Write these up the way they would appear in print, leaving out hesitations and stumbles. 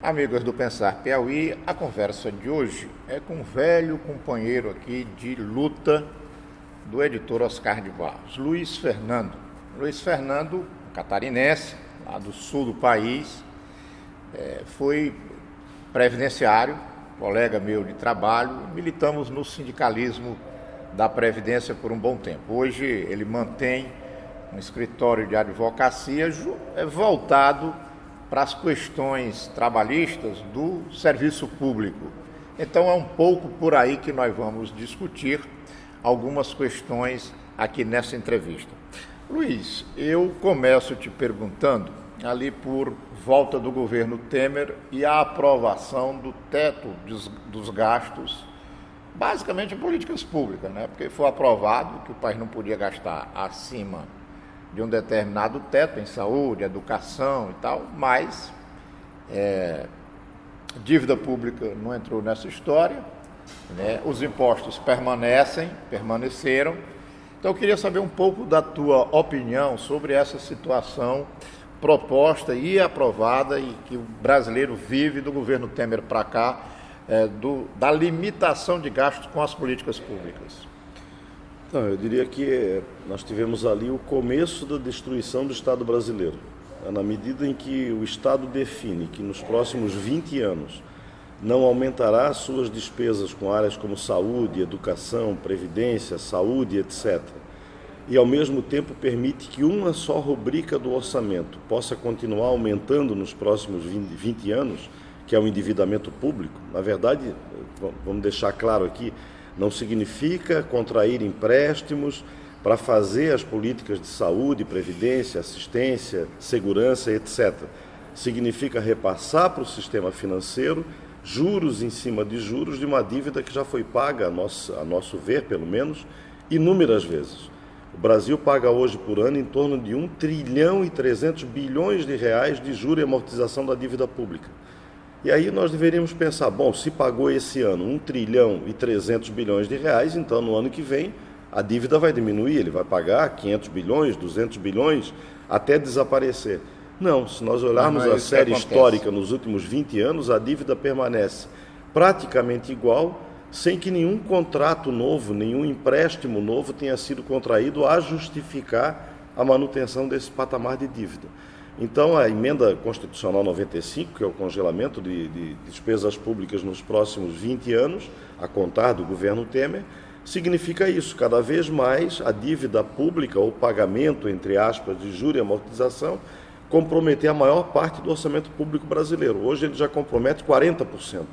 Amigos do Pensar Piauí, a conversa de hoje é com um velho companheiro aqui de luta do editor Oscar de Barros, Luiz Fernando. Luiz Fernando, catarinense, lá do sul do país, foi previdenciário, colega meu de trabalho, militamos no sindicalismo da Previdência por um bom tempo. Hoje ele mantém um escritório de advocacia voltado para as questões trabalhistas do serviço público. Então é um pouco por aí que nós vamos discutir algumas questões aqui nessa entrevista. Luiz, eu começo te perguntando, ali por volta do governo Temer e a aprovação do teto dos gastos, basicamente em políticas públicas, né? Porque foi aprovado que o país não podia gastar acima de um determinado teto em saúde, educação e tal, mas dívida pública não entrou nessa história, né? Os impostos permaneceram. Então eu queria saber um pouco da tua opinião sobre essa situação proposta e aprovada e que o brasileiro vive do governo Temer para cá, da limitação de gastos com as políticas públicas. Então, eu diria que nós tivemos ali o começo da destruição do Estado brasileiro. Na medida em que o Estado define que nos próximos 20 anos não aumentará as suas despesas com áreas como saúde, educação, previdência, saúde, etc., e ao mesmo tempo permite que uma só rubrica do orçamento possa continuar aumentando nos próximos 20 anos, que é o endividamento público. Na verdade, vamos deixar claro aqui, não significa contrair empréstimos para fazer as políticas de saúde, previdência, assistência, segurança, etc. Significa repassar para o sistema financeiro juros em cima de juros de uma dívida que já foi paga, a nosso ver, pelo menos, inúmeras vezes. O Brasil paga hoje por ano em torno de 1 trilhão e 300 bilhões de reais de juros e amortização da dívida pública. E aí nós deveríamos pensar, bom, se pagou esse ano 1 trilhão e 300 bilhões de reais, então no ano que vem a dívida vai diminuir, ele vai pagar 500 bilhões, 200 bilhões, até desaparecer. Não, se nós olharmos a série histórica nos últimos 20 anos, a dívida permanece praticamente igual, sem que nenhum contrato novo, nenhum empréstimo novo tenha sido contraído a justificar a manutenção desse patamar de dívida. Então, a emenda constitucional 95, que é o congelamento de despesas públicas nos próximos 20 anos, a contar do governo Temer, significa isso. Cada vez mais a dívida pública, ou pagamento, entre aspas, de juros e amortização, comprometer a maior parte do orçamento público brasileiro. Hoje ele já compromete 40%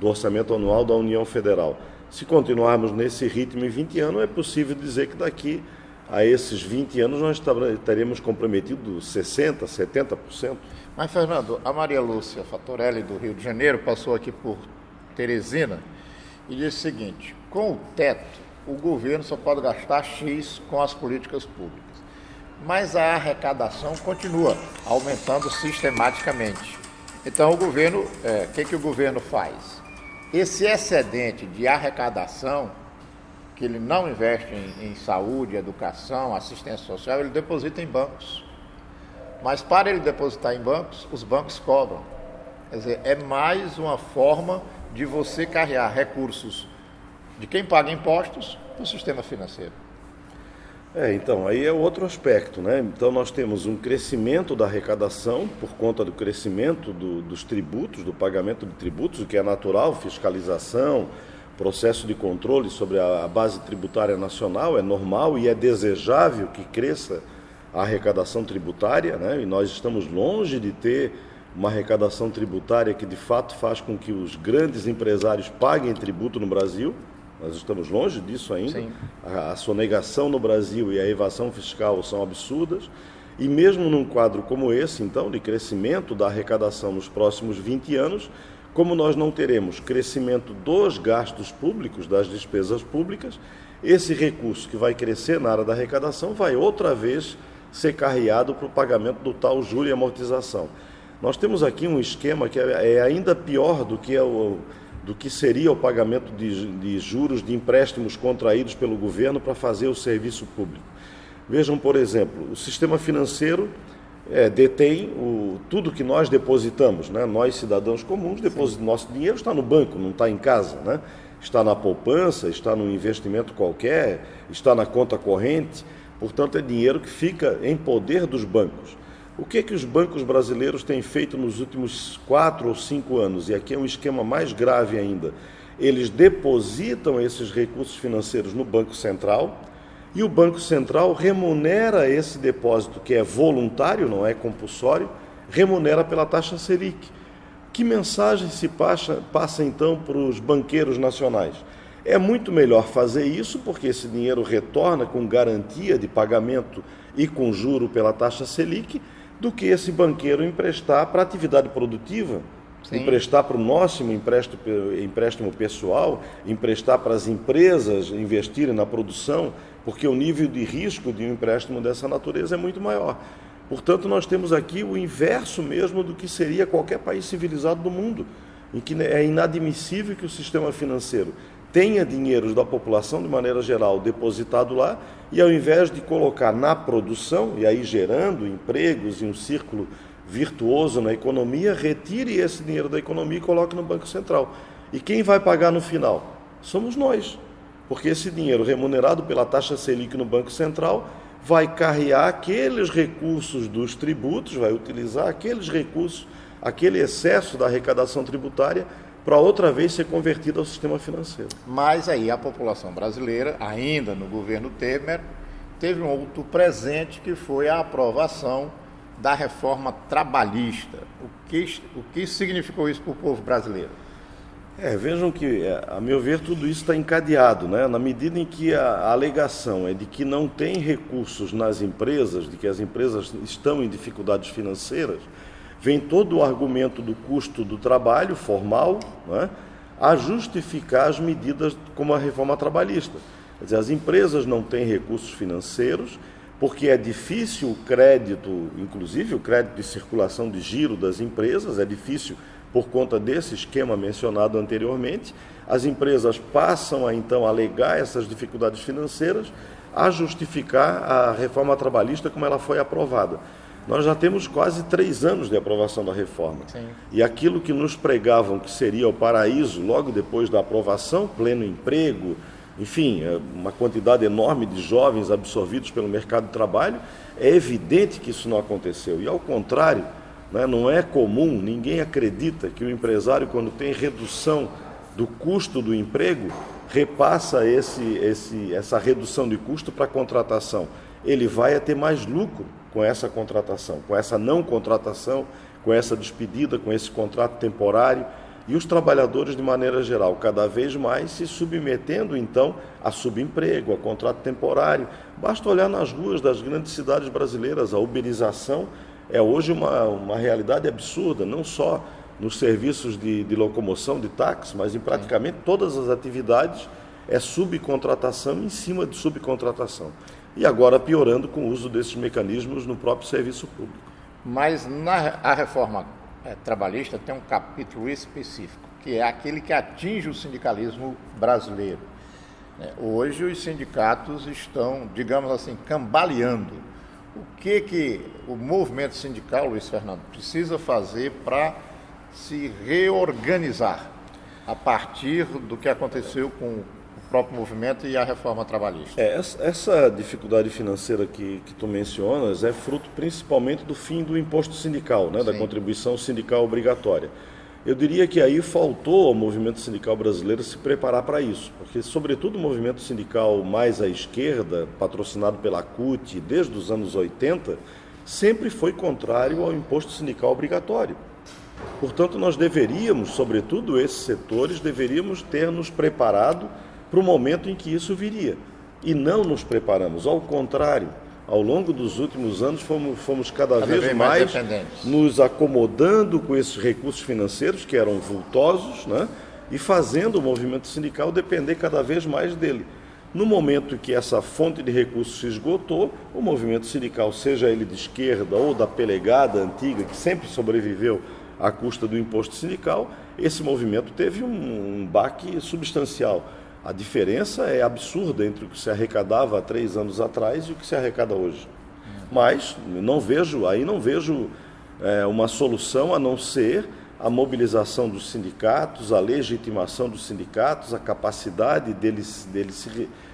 do orçamento anual da União Federal. Se continuarmos nesse ritmo em 20 anos, é possível dizer que daqui a esses 20 anos nós estaremos comprometidos 60%, 70%. Mas, Fernando, a Maria Lúcia Fatorelli, do Rio de Janeiro, passou aqui por Teresina e disse o seguinte: com o teto, o governo só pode gastar X com as políticas públicas. Mas a arrecadação continua aumentando sistematicamente. Então, o governo, o que o governo faz? Esse excedente de arrecadação, que ele não investe em saúde, educação, assistência social, ele deposita em bancos. Mas para ele depositar em bancos, os bancos cobram. Quer dizer, é mais uma forma de você carregar recursos de quem paga impostos para o sistema financeiro. Então, aí é outro aspecto, né? Então, nós temos um crescimento da arrecadação por conta do crescimento dos tributos, do pagamento de tributos, o que é natural, fiscalização, processo de controle sobre a base tributária nacional, é normal e é desejável que cresça a arrecadação tributária, né? E nós estamos longe de ter uma arrecadação tributária que de fato faz com que os grandes empresários paguem tributo no Brasil. Nós estamos longe disso ainda. Sim. A sonegação no Brasil e a evasão fiscal são absurdas. E mesmo num quadro como esse, então, de crescimento da arrecadação nos próximos 20 anos, como nós não teremos crescimento dos gastos públicos, das despesas públicas, esse recurso que vai crescer na área da arrecadação vai outra vez ser carreado para o pagamento do tal juro e amortização. Nós temos aqui um esquema que é ainda pior do que seria o pagamento de juros de empréstimos contraídos pelo governo para fazer o serviço público. Vejam, por exemplo, o sistema financeiro detém tudo que nós depositamos, né? Nós, cidadãos comuns, nosso dinheiro está no banco, não está em casa, né? Está na poupança, está no investimento qualquer, está na conta corrente, portanto é dinheiro que fica em poder dos bancos. O que os bancos brasileiros têm feito nos últimos 4 ou 5 anos? E aqui é um esquema mais grave ainda. Eles depositam esses recursos financeiros no Banco Central e o Banco Central remunera esse depósito, que é voluntário, não é compulsório, remunera pela taxa Selic. Que mensagem se passa então para os banqueiros nacionais? É muito melhor fazer isso porque esse dinheiro retorna com garantia de pagamento e com juro pela taxa Selic do que esse banqueiro emprestar para a atividade produtiva, sim, emprestar para o nosso empréstimo pessoal, emprestar para as empresas investirem na produção, porque o nível de risco de um empréstimo dessa natureza é muito maior. Portanto, nós temos aqui o inverso mesmo do que seria qualquer país civilizado do mundo, em que é inadmissível que o sistema financeiro tenha dinheiro da população, de maneira geral, depositado lá, e ao invés de colocar na produção, e aí gerando empregos e um círculo virtuoso na economia, retire esse dinheiro da economia e coloque no Banco Central. E quem vai pagar no final? Somos nós, porque esse dinheiro remunerado pela taxa Selic no Banco Central vai carrear aqueles recursos dos tributos, vai utilizar aqueles recursos, aquele excesso da arrecadação tributária para outra vez ser convertido ao sistema financeiro. Mas aí a população brasileira, ainda no governo Temer, teve um outro presente que foi a aprovação da reforma trabalhista. O que significou isso para o povo brasileiro? Vejam que, a meu ver, tudo isso está encadeado, né? Na medida em que a alegação é de que não tem recursos nas empresas, de que as empresas estão em dificuldades financeiras, vem todo o argumento do custo do trabalho formal, né, a justificar as medidas como a reforma trabalhista. Quer dizer, as empresas não têm recursos financeiros porque é difícil o crédito, inclusive o crédito de circulação de giro das empresas, é difícil por conta desse esquema mencionado anteriormente. As empresas passam a então alegar essas dificuldades financeiras, a justificar a reforma trabalhista como ela foi aprovada. Nós já temos quase 3 anos de aprovação da reforma. Sim. E aquilo que nos pregavam que seria o paraíso logo depois da aprovação, pleno emprego, enfim, uma quantidade enorme de jovens absorvidos pelo mercado de trabalho, é evidente que isso não aconteceu. E ao contrário, né, não é comum, ninguém acredita que o empresário, quando tem redução do custo do emprego, repassa essa redução de custo para a contratação. Ele vai ter mais lucro com essa contratação, com essa não contratação, com essa despedida, com esse contrato temporário, e os trabalhadores, de maneira geral, cada vez mais se submetendo, então, a subemprego, a contrato temporário. Basta olhar nas ruas das grandes cidades brasileiras, a uberização é hoje uma realidade absurda, não só nos serviços de locomoção, de táxi, mas em praticamente todas as atividades é subcontratação em cima de subcontratação. E agora piorando com o uso desses mecanismos no próprio serviço público. Mas a reforma trabalhista tem um capítulo específico, que é aquele que atinge o sindicalismo brasileiro. Hoje os sindicatos estão, digamos assim, cambaleando. O que o movimento sindical, Luiz Fernando, precisa fazer para se reorganizar a partir do que aconteceu com o próprio movimento e a reforma trabalhista? Essa dificuldade financeira que tu mencionas é fruto principalmente do fim do imposto sindical, né, da contribuição sindical obrigatória. Eu diria que aí faltou ao movimento sindical brasileiro se preparar para isso, porque sobretudo o movimento sindical mais à esquerda, patrocinado pela CUT desde os anos 80, sempre foi contrário ao imposto sindical obrigatório. Portanto, nós deveríamos, sobretudo esses setores, deveríamos ter nos preparado para o momento em que isso viria. E não nos preparamos, ao contrário, ao longo dos últimos anos fomos cada vez mais nos acomodando com esses recursos financeiros que eram vultosos, né, e fazendo o movimento sindical depender cada vez mais dele. No momento que essa fonte de recursos se esgotou, o movimento sindical, seja ele de esquerda ou da pelegada antiga, que sempre sobreviveu à custa do imposto sindical, esse movimento teve um baque substancial. A diferença é absurda entre o que se arrecadava há 3 anos atrás e o que se arrecada hoje. Mas não vejo uma solução a não ser a mobilização dos sindicatos, a legitimação dos sindicatos, a capacidade deles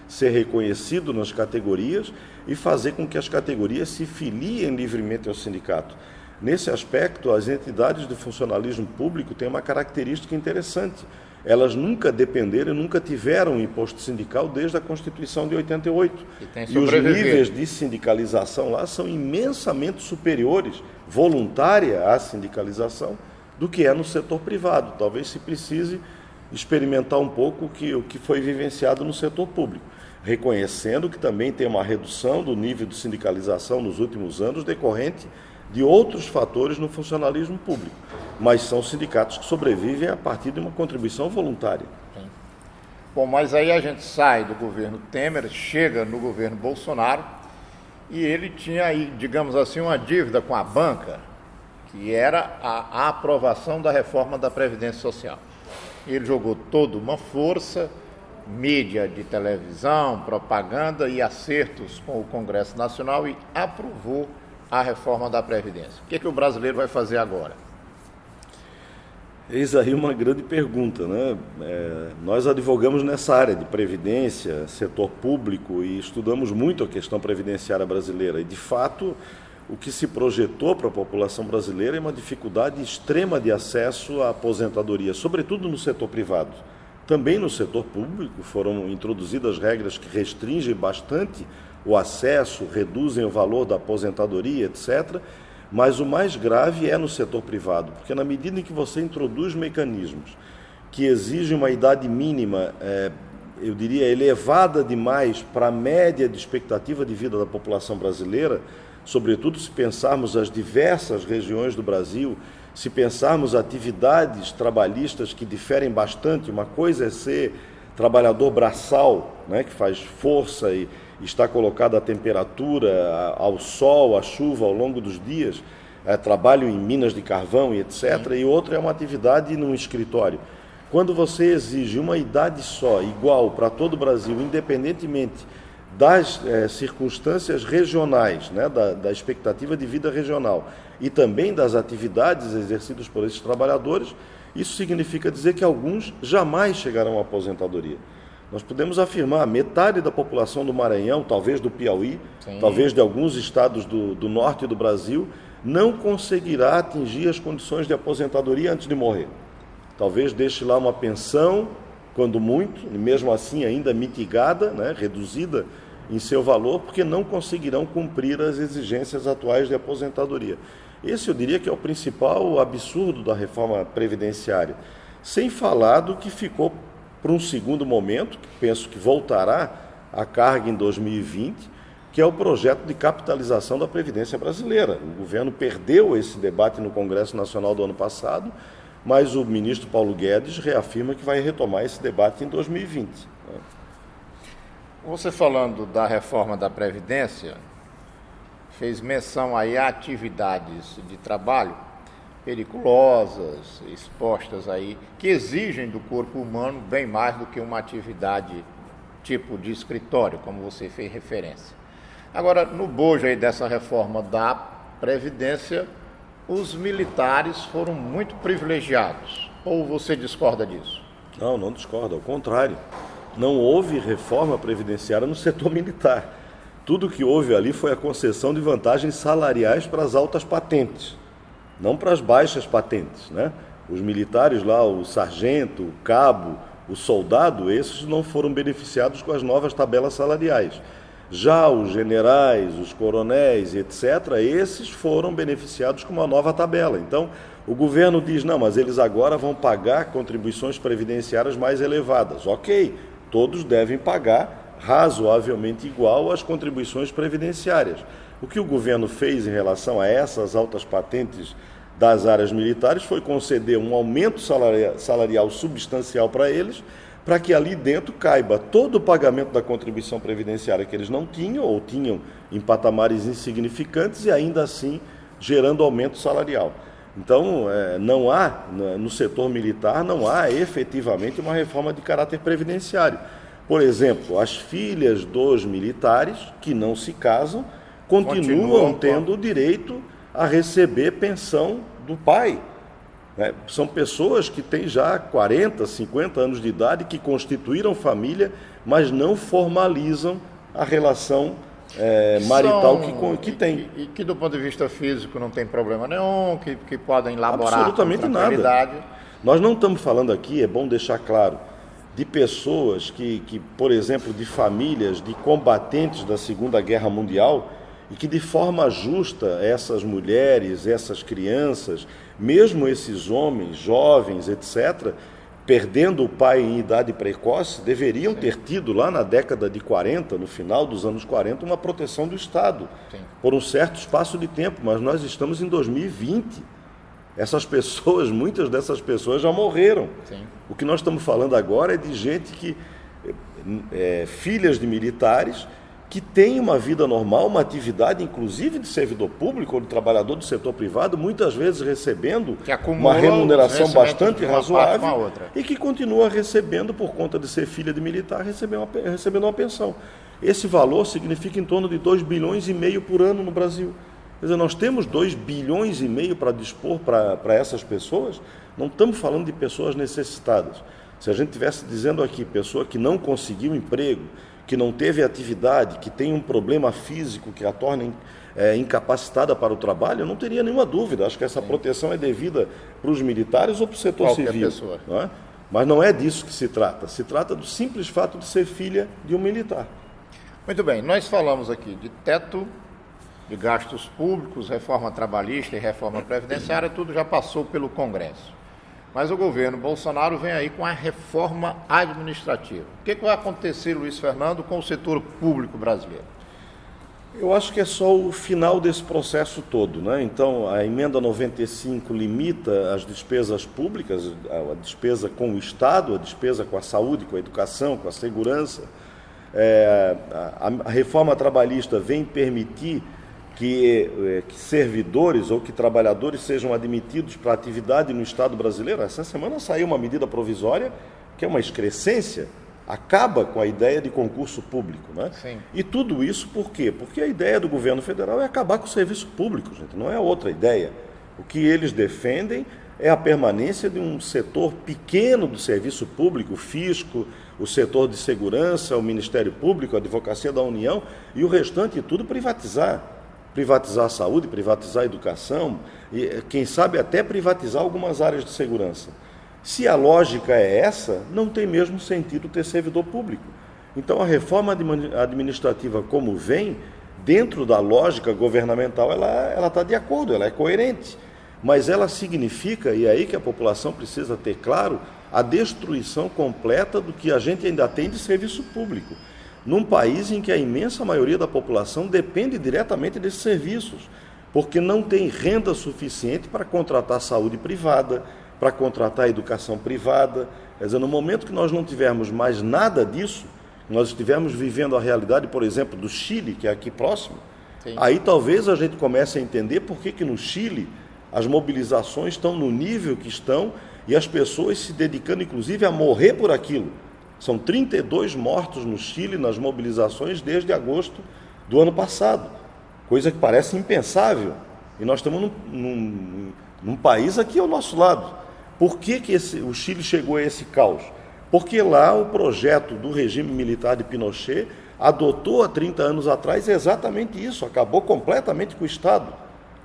ser reconhecido nas categorias e fazer com que as categorias se filiem livremente ao sindicato. Nesse aspecto, as entidades de funcionalismo público têm uma característica interessante. Elas nunca dependeram, nunca tiveram imposto sindical desde a Constituição de 88. E os níveis de sindicalização lá são imensamente superiores, voluntária à sindicalização, do que é no setor privado. Talvez se precise experimentar um pouco o que foi vivenciado no setor público, reconhecendo que também tem uma redução do nível de sindicalização nos últimos anos decorrente de outros fatores no funcionalismo público, mas são sindicatos que sobrevivem a partir de uma contribuição voluntária. Sim. Bom, mas aí a gente sai do governo Temer, chega no governo Bolsonaro, e ele tinha aí, digamos assim, uma dívida com a banca, que era a aprovação da reforma da Previdência Social. Ele jogou toda uma força, mídia de televisão, propaganda e acertos com o Congresso Nacional e aprovou a reforma da Previdência. O que o brasileiro vai fazer agora? Eis aí uma grande pergunta, né? Nós advogamos nessa área de previdência, setor público, e estudamos muito a questão previdenciária brasileira. E, de fato, o que se projetou para a população brasileira é uma dificuldade extrema de acesso à aposentadoria, sobretudo no setor privado. Também no setor público foram introduzidas regras que restringem bastante o acesso, reduzem o valor da aposentadoria, etc., mas o mais grave é no setor privado, porque na medida em que você introduz mecanismos que exigem uma idade mínima, eu diria, elevada demais para a média de expectativa de vida da população brasileira, sobretudo se pensarmos as diversas regiões do Brasil, se pensarmos atividades trabalhistas que diferem bastante, uma coisa é ser trabalhador braçal, né, que faz força e está colocado à temperatura, ao sol, à chuva ao longo dos dias, trabalho em minas de carvão e etc. Sim. E outra é uma atividade num escritório. Quando você exige uma idade só, igual para todo o Brasil, independentemente das circunstâncias regionais, né, da expectativa de vida regional e também das atividades exercidas por esses trabalhadores, isso significa dizer que alguns jamais chegarão à aposentadoria. Nós podemos afirmar, metade da população do Maranhão, talvez do Piauí, sim, talvez de alguns estados do norte do Brasil, não conseguirá atingir as condições de aposentadoria antes de morrer. Talvez deixe lá uma pensão, quando muito, e mesmo assim ainda mitigada, né, reduzida em seu valor, porque não conseguirão cumprir as exigências atuais de aposentadoria. Esse eu diria que é o principal absurdo da reforma previdenciária. Sem falar do que ficou para um segundo momento, que penso que voltará à carga em 2020, que é o projeto de capitalização da Previdência brasileira. O governo perdeu esse debate no Congresso Nacional do ano passado, mas o ministro Paulo Guedes reafirma que vai retomar esse debate em 2020. Você falando da reforma da Previdência, fez menção aí a atividades de trabalho periculosas, expostas aí, que exigem do corpo humano bem mais do que uma atividade tipo de escritório, como você fez referência. Agora, no bojo aí dessa reforma da Previdência, os militares foram muito privilegiados. Ou você discorda disso? Não discordo, ao contrário. Não houve reforma previdenciária no setor militar. Tudo que houve ali foi a concessão de vantagens salariais para as altas patentes, não para as baixas patentes, né? Os militares lá, o sargento, o cabo, o soldado, esses não foram beneficiados com as novas tabelas salariais. Já os generais, os coronéis, etc., esses foram beneficiados com uma nova tabela. Então, o governo diz, não, mas eles agora vão pagar contribuições previdenciárias mais elevadas. Ok, todos devem pagar razoavelmente igual às contribuições previdenciárias. O que o governo fez em relação a essas altas patentes das áreas militares foi conceder um aumento salarial substancial para eles, para que ali dentro caiba todo o pagamento da contribuição previdenciária que eles não tinham, ou tinham em patamares insignificantes, e ainda assim gerando aumento salarial. Então, não há, no setor militar, não há efetivamente uma reforma de caráter previdenciário. Por exemplo, as filhas dos militares que não se casam continuam tendo o direito a receber pensão do pai. Né? São pessoas que têm já 40, 50 anos de idade, que constituíram família, mas não formalizam a relação marital que tem. E que do ponto de vista físico não tem problema nenhum, que podem elaborar absolutamente com tranquilidade. nada. Nós não estamos falando aqui, é bom deixar claro, de pessoas que, por exemplo, de famílias de combatentes da Segunda Guerra Mundial, e que de forma justa essas mulheres, essas crianças, mesmo esses homens jovens, etc., perdendo o pai em idade precoce, deveriam ter tido lá na década de 40, no final dos anos 40, uma proteção do Estado, por um certo espaço de tempo, mas nós estamos em 2020. Essas pessoas, muitas dessas pessoas já morreram. Sim. O que nós estamos falando agora é de gente que, filhas de militares, que têm uma vida normal, uma atividade, inclusive de servidor público ou de trabalhador do setor privado, muitas vezes recebendo uma remuneração bastante razoável e que continua recebendo, por conta de ser filha de militar, recebendo uma pensão. Esse valor significa em torno de 2,5 bilhões por ano no Brasil. Quer dizer, nós temos 2,5 bilhões para dispor para essas pessoas, não estamos falando de pessoas necessitadas. Se a gente estivesse dizendo aqui, pessoa que não conseguiu emprego, que não teve atividade, que tem um problema físico que a torna incapacitada para o trabalho, eu não teria nenhuma dúvida. Acho que essa proteção é devida para os militares ou para o setor civil. Não é? Mas não é disso que se trata. Se trata do simples fato de ser filha de um militar. Muito bem, nós falamos aqui de teto, de gastos públicos, reforma trabalhista e reforma previdenciária, tudo já passou pelo Congresso. Mas o governo Bolsonaro vem aí com a reforma administrativa. O que vai acontecer, Luiz Fernando, com o setor público brasileiro? Eu acho que é só o final desse processo todo, né? Então, a emenda 95 limita as despesas públicas, a despesa com o Estado, a despesa com a saúde, com a educação, com a segurança. A reforma trabalhista vem permitir que servidores ou que trabalhadores sejam admitidos para atividade no Estado brasileiro. Essa semana saiu uma medida provisória que é uma excrescência, acaba com a ideia de concurso público, né? Sim. E tudo isso por quê? Porque a ideia do governo federal é acabar com o serviço público, gente, não é outra ideia. O que eles defendem é a permanência de um setor pequeno do serviço público, o fisco, o setor de segurança, o Ministério Público, a Advocacia da União, e o restante tudo privatizar. Privatizar a saúde, privatizar a educação e, quem sabe, até privatizar algumas áreas de segurança. Se a lógica é essa, não tem mesmo sentido ter servidor público. Então, a reforma administrativa, como vem, dentro da lógica governamental, ela está de acordo, ela é coerente. Mas ela significa, e é aí que a população precisa ter claro, a destruição completa do que a gente ainda tem de serviço público, num país em que a imensa maioria da população depende diretamente desses serviços, porque não tem renda suficiente para contratar saúde privada, para contratar educação privada. Quer dizer, no momento que nós não tivermos mais nada disso, nós estivermos vivendo a realidade, por exemplo, do Chile, que é aqui próximo, sim, aí talvez a gente comece a entender por que no Chile as mobilizações estão no nível que estão e as pessoas se dedicando, inclusive, a morrer por aquilo. São 32 mortos no Chile nas mobilizações desde agosto do ano passado, coisa que parece impensável. E nós estamos num país aqui ao nosso lado. Por que o Chile chegou a esse caos? Porque lá o projeto do regime militar de Pinochet adotou há 30 anos atrás exatamente isso, acabou completamente com o Estado.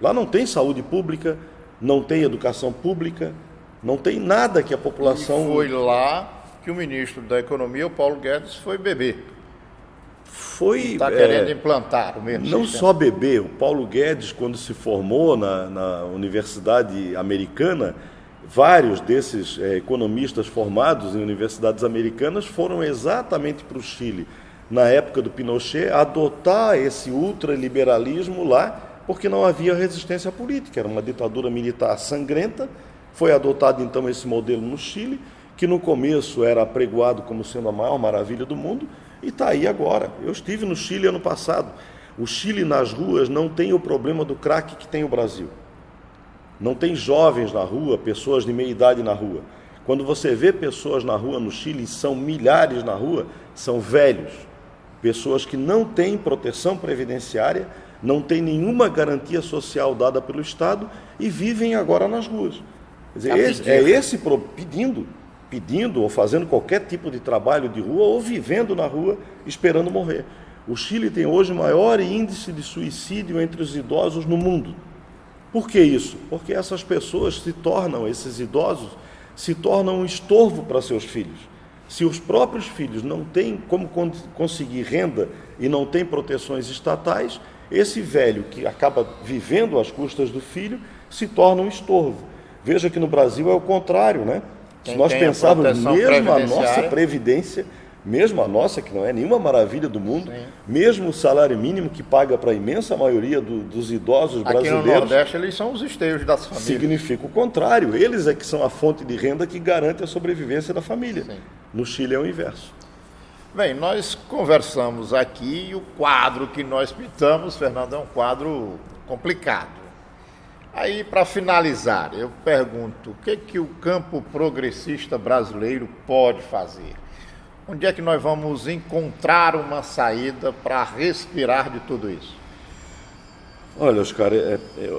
Lá não tem saúde pública, não tem educação pública, não tem nada que a população... E foi lá que o ministro da Economia, o Paulo Guedes, foi beber. Está querendo implantar o mesmo não sistema. Só beber. O Paulo Guedes, quando se formou na Universidade Americana, vários desses economistas formados em universidades americanas foram exatamente para o Chile, na época do Pinochet, adotar esse ultraliberalismo lá, porque não havia resistência política, era uma ditadura militar sangrenta. Foi adotado então esse modelo no Chile, que no começo era apregoado como sendo a maior maravilha do mundo, e está aí agora. Eu estive no Chile ano passado. O Chile nas ruas não tem o problema do crack que tem o Brasil. Não tem jovens na rua, pessoas de meia idade na rua. Quando você vê pessoas na rua no Chile, são milhares na rua, são velhos. Pessoas que não têm proteção previdenciária, não têm nenhuma garantia social dada pelo Estado e vivem agora nas ruas. Quer dizer, pedindo ou fazendo qualquer tipo de trabalho de rua ou vivendo na rua esperando morrer. O Chile tem hoje o maior índice de suicídio entre os idosos no mundo. Por que isso? Porque essas pessoas esses idosos se tornam um estorvo para seus filhos. Se os próprios filhos não têm como conseguir renda e não têm proteções estatais, esse velho que acaba vivendo às custas do filho se torna um estorvo. Veja que no Brasil é o contrário, né? Se nós pensarmos mesmo a nossa previdência, mesmo a nossa, que não é nenhuma maravilha do mundo, sim, mesmo o salário mínimo que paga para a imensa maioria dos idosos brasileiros... Aqui no Nordeste eles são os esteios das famílias. Significa o contrário, eles é que são a fonte de renda que garante a sobrevivência da família. Sim. No Chile é o inverso. Bem, nós conversamos aqui e o quadro que nós pintamos, Fernando, é um quadro complicado. Aí, para finalizar, eu pergunto, o que o campo progressista brasileiro pode fazer? Onde é que nós vamos encontrar uma saída para respirar de tudo isso? Olha, Oscar,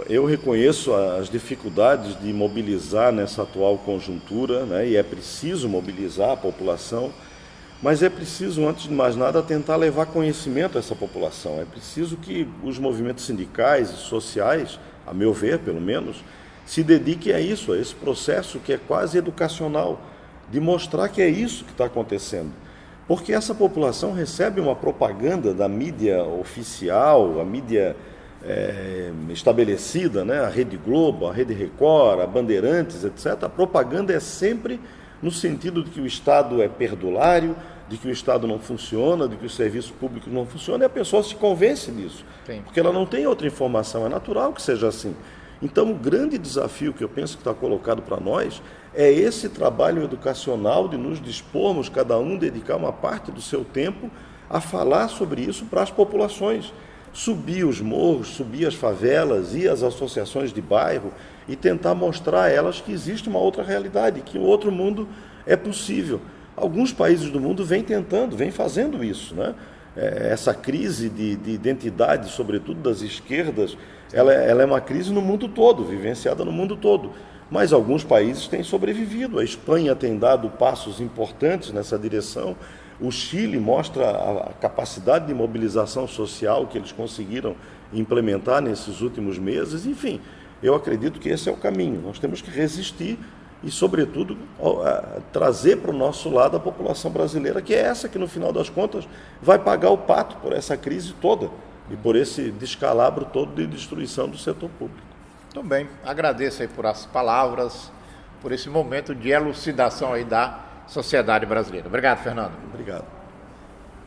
eu reconheço as dificuldades de mobilizar nessa atual conjuntura, né, e é preciso mobilizar a população, mas é preciso, antes de mais nada, tentar levar conhecimento a essa população. É preciso que os movimentos sindicais e sociais, a meu ver, pelo menos, se dediquem a isso, a esse processo que é quase educacional, de mostrar que é isso que está acontecendo. Porque essa população recebe uma propaganda da mídia oficial, a mídia estabelecida, né? A Rede Globo, a Rede Record, a Bandeirantes, etc. A propaganda é sempre no sentido de que o Estado é perdulário, de que o Estado não funciona, de que o serviço público não funciona, e a pessoa se convence disso. Sim. Porque ela não tem outra informação, é natural que seja assim. Então, o grande desafio que eu penso que está colocado para nós é esse trabalho educacional de nos dispormos, cada um dedicar uma parte do seu tempo a falar sobre isso para as populações. Subir os morros, subir as favelas, ir às associações de bairro e tentar mostrar a elas que existe uma outra realidade, que o outro mundo é possível. Alguns países do mundo vêm tentando, vêm fazendo isso, né? Essa crise de identidade, sobretudo das esquerdas, ela é uma crise no mundo todo, vivenciada no mundo todo. Mas alguns países têm sobrevivido. A Espanha tem dado passos importantes nessa direção. O Chile mostra a capacidade de mobilização social que eles conseguiram implementar nesses últimos meses. Enfim, eu acredito que esse é o caminho. Nós temos que resistir e, sobretudo, trazer para o nosso lado a população brasileira, que é essa que, no final das contas, vai pagar o pato por essa crise toda e por esse descalabro todo de destruição do setor público. Muito bem, agradeço aí por as palavras, por esse momento de elucidação aí da sociedade brasileira. Obrigado, Fernando. Obrigado.